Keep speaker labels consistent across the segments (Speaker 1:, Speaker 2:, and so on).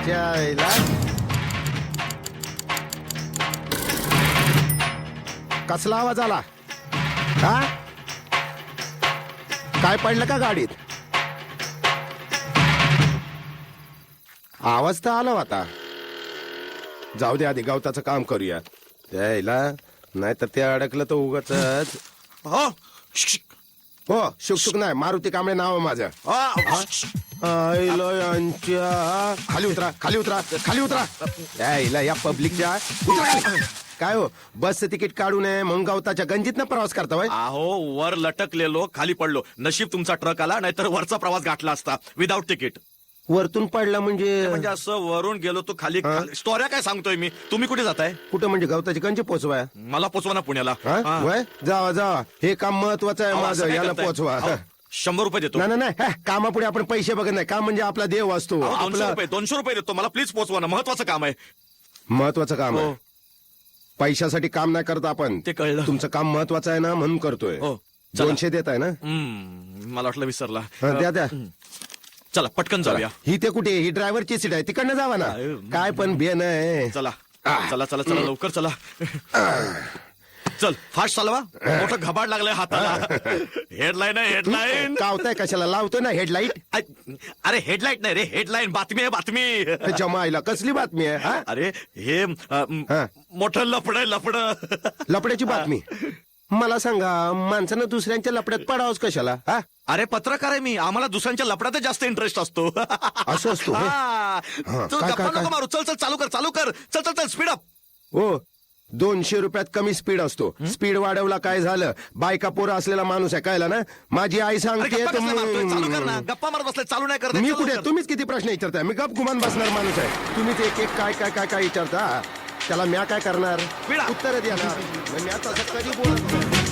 Speaker 1: च्या आईला. कसला आवाज आला? हा, काय पडलं का गाडीत? आवाज तर आला होता. जाऊ दे, आधी गवताचं काम करूया. त्याला नाही तर ते अडकलं तर उगाच.
Speaker 2: हो
Speaker 1: हो, शुकशुक नाही, मारुती कांबळे नाव आहे माझं. आईला यांच्या. खाली उतरा, खाली उतरा, खाली उतरा. यायला या पब्लिकच्या. उतरा खाली. काय हो, बसचं तिकीट काढू नये म्हणून गवताच्या गंजीतनं प्रवास करता होय?
Speaker 2: अहो, वर लटकलेलो, खाली पडलो. नशीब तुमचा ट्रक आला, नाहीतर वरचा प्रवास गाठला असता विदाऊट तिकीट.
Speaker 1: वरतून पडला म्हणजे?
Speaker 2: म्हणजे असं वरून गेलो तो खाली. स्टोऱ्या काय सांगतोय मी. तुम्ही कुठे जाताय?
Speaker 1: कुठं म्हणजे गवताची गंजी पोचवाय?
Speaker 2: मला पोचवा ना पुण्याला.
Speaker 1: हा? वय? जावा जावा, हे काम महत्वाचं आहे
Speaker 2: अहो, असं
Speaker 1: माझं,
Speaker 2: काय
Speaker 1: याला
Speaker 2: करताय?
Speaker 1: पोचवा.
Speaker 2: अहो, 100 रुपये देतो.
Speaker 1: नाही नाही नाही, कामापुढे आपण पैसे बघत नाही. काम म्हणजे आपला देव असतो.
Speaker 2: 200
Speaker 1: आपलं
Speaker 2: रुपये 200 रुपये देतो. मला प्लीज पोचवा ना, महत्वाचं काम आहे.
Speaker 1: महत्वाचं काम आहे.
Speaker 2: हो.
Speaker 1: पैशासाठी काम नाही करत आपण.
Speaker 2: ते कळलं.
Speaker 1: तुमचं काम महत्वाचं आहे ना म्हणून करतोय.
Speaker 2: हो, चला.
Speaker 1: 200 देत आहे ना?
Speaker 2: मला वाटलं विसरला.
Speaker 1: हा, द्या द्या.
Speaker 2: चला पटकन जाऊया.
Speaker 1: ही ते कुठे? ही ड्रायव्हरची सीट आहे, तिकडनं जावा ना. काय पण बेन आहे.
Speaker 2: चला चला चला चला, लवकर चला. चल फास्ट चालवा. मोठं घबाड लागलंय हाताला. हेडलाईन आहे, हेडलाईन.
Speaker 1: कावताय कशाला? लावतोय ना हेडलाईट.
Speaker 2: अरे हेडलाईट नाही रे, हेडलाईन. बातमी आहे, बातमी.
Speaker 1: जमाईला कसली बातमी आहे? हा?
Speaker 2: अरे हे मोठं लफड आहे, लफड.
Speaker 1: लपड्याची बातमी. मला सांगा, माणसानं दुसऱ्यांच्या लपड्यात पडावंच कशाला? हा?
Speaker 2: अरे पत्रकार आहे मी, आम्हाला दुसऱ्यांच्या लफड्यात जास्त इंटरेस्ट असतो.
Speaker 1: असं असतो होय?
Speaker 2: हा. तू
Speaker 1: काय,
Speaker 2: गप्पा
Speaker 1: काय,
Speaker 2: नको
Speaker 1: काय?
Speaker 2: मारू. चल चल, चालू कर, चालू कर. चल चल चल, स्पीड अप.
Speaker 1: हो, 200 रुपयात कमी स्पीड असतो. स्पीड वाढवला काय झालं? बायका पोरं असलेला माणूस आहे, कळलं ना? माझी आई
Speaker 2: अरे
Speaker 1: सांगते.
Speaker 2: गप्पा कसल्या मारतोय? चालू कर ना. गप्पा मारत बसलाय, चालू नाही करत.
Speaker 1: मी कुठे? तुम्हीच किती प्रश्न विचारताय? मी गप गुमान बसणार माणूस आहे. तुम्हीच एक एक काय काय काय काय विचारता. त्याला म्या काय करणार?
Speaker 2: पिढा.
Speaker 1: उत्तर देणार. मग म्या तसं कधी बोलत नाही.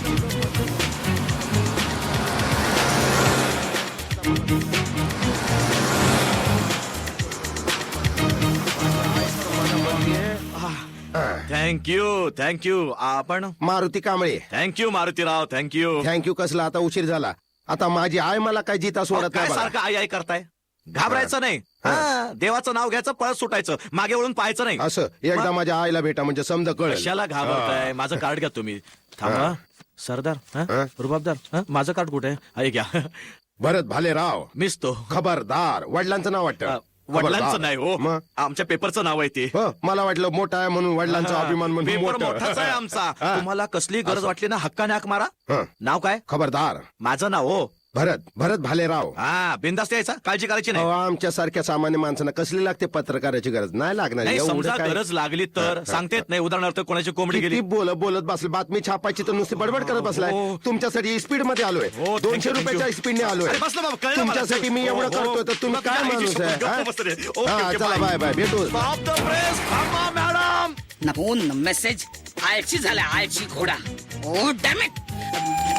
Speaker 2: Thank you thank you. आपण
Speaker 1: Maruti Kamble.
Speaker 2: Thank you Marutirao, thank you.
Speaker 1: Thank you कसला? आता उशीर झाला. आता माझी आय मला काय जिता सोडत
Speaker 2: काय
Speaker 1: नाही बघा.
Speaker 2: सारखं आई आई करताय? घाबरायचं नाही. हा, देवाचं नाव घ्यायचं, पळत सुटायचं, मागे वळून पाहायचं नाही.
Speaker 1: असं एकदा माझ्या आईला भेटा म्हणजे समजा कळेल.
Speaker 2: कशाला घाबरताय? माझं कार्ड घ्या तुम्ही. थांबा. सरदार,
Speaker 1: हा?
Speaker 2: रुबाबदार, माझं कार्ड कुठे आहे? घ्या.
Speaker 1: भरत भालेराव.
Speaker 2: मीच तो.
Speaker 1: खबरदार. वडिलांचं नाव वाटतं?
Speaker 2: वडिलांचं नाही हो,
Speaker 1: मग?
Speaker 2: आमच्या पेपरचं नाव आहे ते.
Speaker 1: हो, मला वाटलं मोठा आहे म्हणून वडिलांचा अभिमान म्हणून
Speaker 2: पेपर
Speaker 1: मोठं.
Speaker 2: मोठाच आहे आमचा.
Speaker 1: हा.
Speaker 2: तुम्हाला कसली गरज वाटली ना, हक्काने हाक मारा.
Speaker 1: हं.
Speaker 2: नाव काय?
Speaker 1: खबरदार.
Speaker 2: माझं नाव हो.
Speaker 1: भरत भरत भालेराव.
Speaker 2: हा, बिंदास यायचा, काळजी करायची
Speaker 1: अहो,
Speaker 2: नाही.
Speaker 1: आमच्या सारख्या सामान्य माणसांना कसली लागते पत्रकाराची गरज? नाही लागणार.
Speaker 2: नाही,
Speaker 1: एवढं
Speaker 2: समजा
Speaker 1: काय?
Speaker 2: गरज लागली तर सांगता येत नाही. उदाहरणार्थ कोणाची कोंबडी
Speaker 1: किती
Speaker 2: गेली.
Speaker 1: बोलत बोलत बसले, बातमी छापायची तर नुसती बडबड करत बसलाय.
Speaker 2: हो.
Speaker 1: तुमच्यासाठी स्पीड मध्ये आलोय.
Speaker 2: हो,
Speaker 1: 200
Speaker 2: thank you,
Speaker 1: रुपयाच्या
Speaker 2: thank you.
Speaker 1: स्पीडने आलोय.
Speaker 2: अरे बसलं बाबा, कळलं मला.
Speaker 1: तुमच्यासाठी मी
Speaker 2: हो,
Speaker 1: एवढं
Speaker 2: हो.
Speaker 1: करतोय तर तुम्ही
Speaker 2: तुला
Speaker 1: काय
Speaker 2: काय
Speaker 1: माणूस आहे?
Speaker 2: गप्प बस रे. ओके,
Speaker 1: हा,
Speaker 2: ओके,
Speaker 1: चला
Speaker 2: बाय.
Speaker 1: बाय बाय, भेटू.
Speaker 2: Stop the press. थांबा मॅडम.
Speaker 3: नफून मेसेज आयची झाला, आयची घोडा. ओ डॅमिट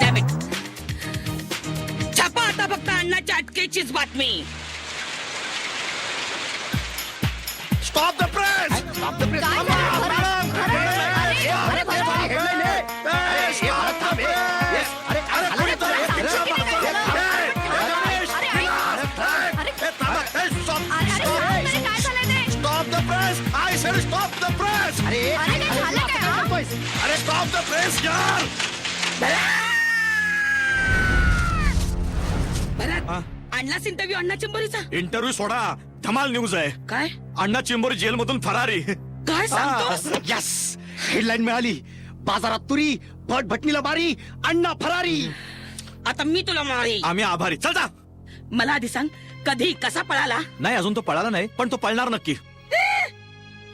Speaker 3: डॅमिट. छापा आता फक्त अण्णाच्या अटकेचीच बातमी.
Speaker 2: Stop the press. Stop the press. थांबा, madam. Stop the press. I said stop the press. अरे stop the press यार.
Speaker 3: भरत,
Speaker 2: हा?
Speaker 3: आणलास इंटरव्ह्यू अण्णा चिंबोरीचा?
Speaker 2: इंटरव्ह्यू सोडा, धमाल न्यूज आहे.
Speaker 3: काय
Speaker 2: अण्णा चिंबोरी जेल मधून फरारी.
Speaker 3: काय सांगतोस?
Speaker 4: यस, हेडलाईन मिळाली. बाजारात तुरी, भटभटणीला बारी, अण्णा फरारी.
Speaker 3: आता मी तुला मारी.
Speaker 2: आम्ही आभारी. चल जा.
Speaker 3: मला आधी सांग, कधी कसा पळाला?
Speaker 2: नाही, अजून तो पळाला नाही, पण तो पळणार नक्की.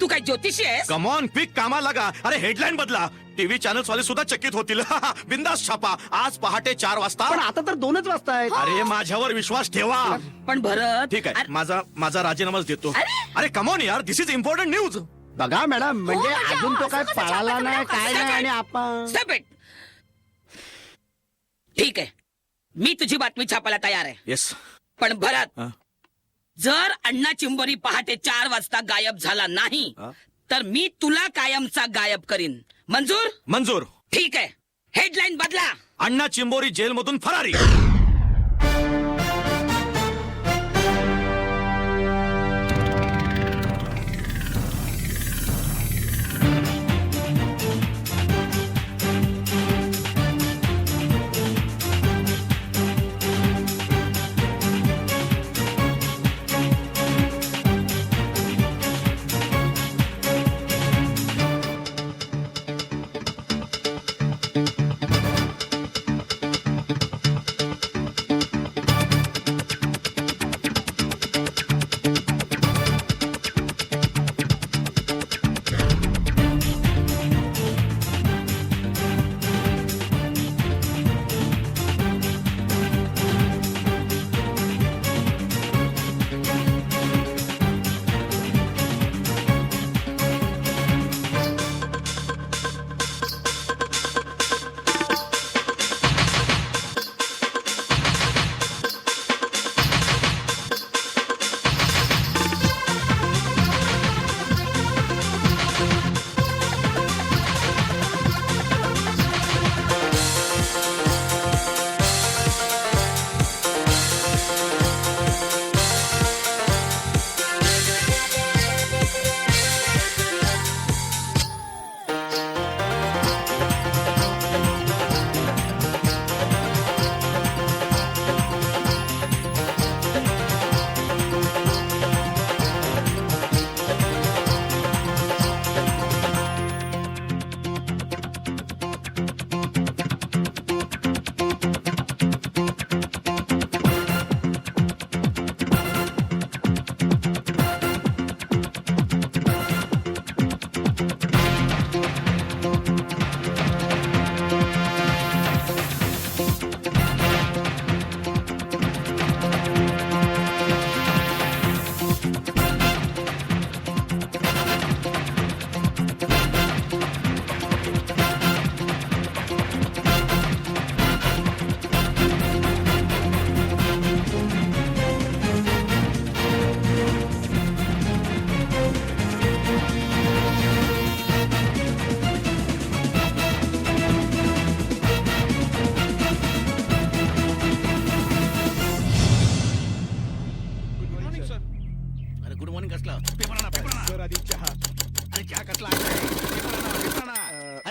Speaker 3: तू काय ज्योतिषी आहेस?
Speaker 2: कमॉन, क्विक कामाला लागा. अरे हेडलाईन बदला. टीव्ही चॅनल्स वाले सुद्धा चकित होतील. बिंदास छापा. आज पहाटे 4 वाजता.
Speaker 4: पण आता तर 2च वाजता आहेत.
Speaker 2: अरे माझ्यावर विश्वास ठेवा.
Speaker 3: पण भरत,
Speaker 2: ठीक आहे,
Speaker 3: अरे,
Speaker 2: माझा राजीनामाच देतो. अरे कमॉन यार, दिस इज इम्पॉर्टंट न्यूज.
Speaker 4: बघा मॅडम, म्हणजे
Speaker 3: म्हणजे
Speaker 4: अजून तो काय
Speaker 3: असं कसं
Speaker 4: पळाला
Speaker 3: छापा
Speaker 4: नाही,
Speaker 3: तुम्ही
Speaker 4: काय
Speaker 3: कसं
Speaker 4: नाही,
Speaker 3: काय?
Speaker 4: आणि आपण
Speaker 3: stop it. ठीक आहे, मी तुझी बातमी छापायला तयार आहे.
Speaker 2: येस.
Speaker 3: पण भरत,
Speaker 2: हा?
Speaker 3: जर अण्णा चिंबोरी पहाटे 4 वाजता गायब झाला नाही
Speaker 2: हा?
Speaker 3: तर मी तुला कायमचा गायब करीन. मंजूर?
Speaker 2: मंजूर.
Speaker 3: ठीक आहे, हेडलाईन बदला.
Speaker 2: अण्णा चिंबोरी जेल मधून फरारी.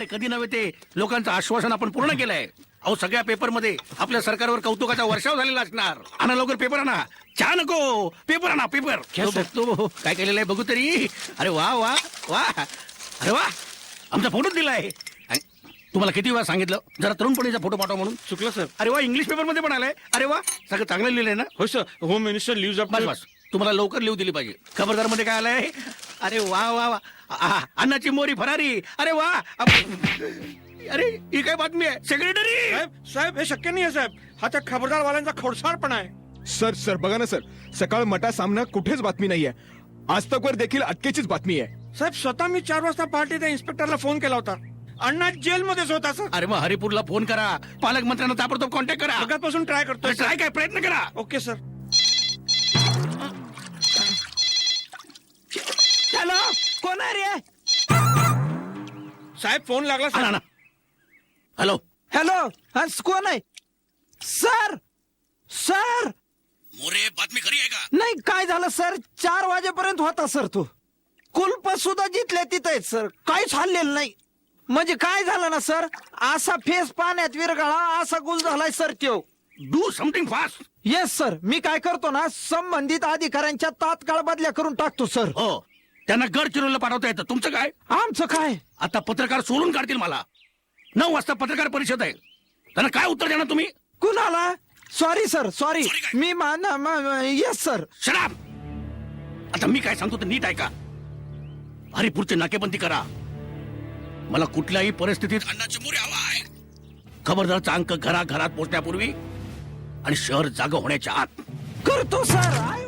Speaker 4: कधी नव्हे ते लोकांचं आश्वासन आपण पूर्ण केलंय. अहो सगळ्या पेपर मध्ये आपल्या सरकारवर कौतुकाचा वर्षाव झालेला असणार. आणा लवकर पेपर आणा. चहा नको, पेपर आणा पेपर. बघतो काय केलेलं आहे बघू तरी. अरे वा वा वा, अरे वा, आमचा फोटो दिलाय. आणि तुम्हाला किती वेळा सांगितलं जरा तरुणपणीचा फोटो पाठवा म्हणून.
Speaker 2: चुकलं सर.
Speaker 4: अरे वा, इंग्लिश पेपर मध्ये पण आलाय. अरे वा, सगळं चांगलं लिहिलंय ना.
Speaker 2: हो सर, होम मिनिस्टर लिव्ज अप.
Speaker 4: बस बस, तुम्हाला लवकर लिहू दिली पाहिजे. खबरदार मध्ये काय आलंय. अरे वा वा वा, अन्नाची मोरी फरारी. अरे वा, अरे ही काय बातमी आहे. सेक्रेटरी
Speaker 2: साहेब हे शक्य नाही आहे साहेब. हा त्या खबरदार वाल्यांचा खोडसाळपणा आहे.
Speaker 5: सर बघा ना सर, सकाळ मटा सामना कुठेच बातमी नाहीये. आज तक वर देखील अटकेचीच बातमी आहे.
Speaker 2: साहेब स्वतः मी 4 वाजता पहाटे त्या इन्स्पेक्टरला फोन केला होता. अण्णा जेलमध्येच होता सर.
Speaker 4: अरे मग हरिपूरला फोन करा. पालकमंत्र्यांना ताबडतोब कॉन्टॅक्ट करा.
Speaker 2: मगापासून ट्राय करतोय.
Speaker 4: ट्राय काय, प्रयत्न करा.
Speaker 2: Okay sir.
Speaker 4: हॅलो, कोण आहे रे.
Speaker 2: साहेब फोन लागला सर.
Speaker 4: हॅलो
Speaker 6: हॅलो, कोण आहे सर. सर
Speaker 4: मोरे, बातमी खरी आहे का.
Speaker 6: नाही, काय झालं सर. 4 वाजेपर्यंत होता सर तो. कुलप सुद्धा जिथल्या तिथं आहेत सर. काहीच हल्लेलं नाही. म्हणजे काय झालं ना सर, असा फेस पाण्यात विरघळा असा गुल झालाय सर त्यो.
Speaker 4: Do something fast.
Speaker 6: Yes sir, मी काय करतो ना, संबंधित अधिकाऱ्यांच्या तात्काळ बदल्या करून टाकतो सर.
Speaker 4: हो, त्यांना गडचिरोलीला पाठवता येतं. तुमचं काय.
Speaker 6: आमचं काय.
Speaker 4: आता पत्रकार सोडून काढतील मला. 9 वाजता पत्रकार परिषद आहे. त्यांना काय उत्तर देणार तुम्ही.
Speaker 6: कुणाला. Sorry sir, sorry.
Speaker 4: Sorry काय?
Speaker 6: मी येस सर.
Speaker 4: शराब. आता मी काय सांगतो ते नीट ऐका. हरिपूरची नाकेबंदी करा. मला कुठल्याही परिस्थितीत अन्नाची मोरी हवा आहे. खबरदारचा अंक घराघरात पोहोचण्यापूर्वी आणि शहर जागा होण्याच्या आत.
Speaker 6: करतो सर.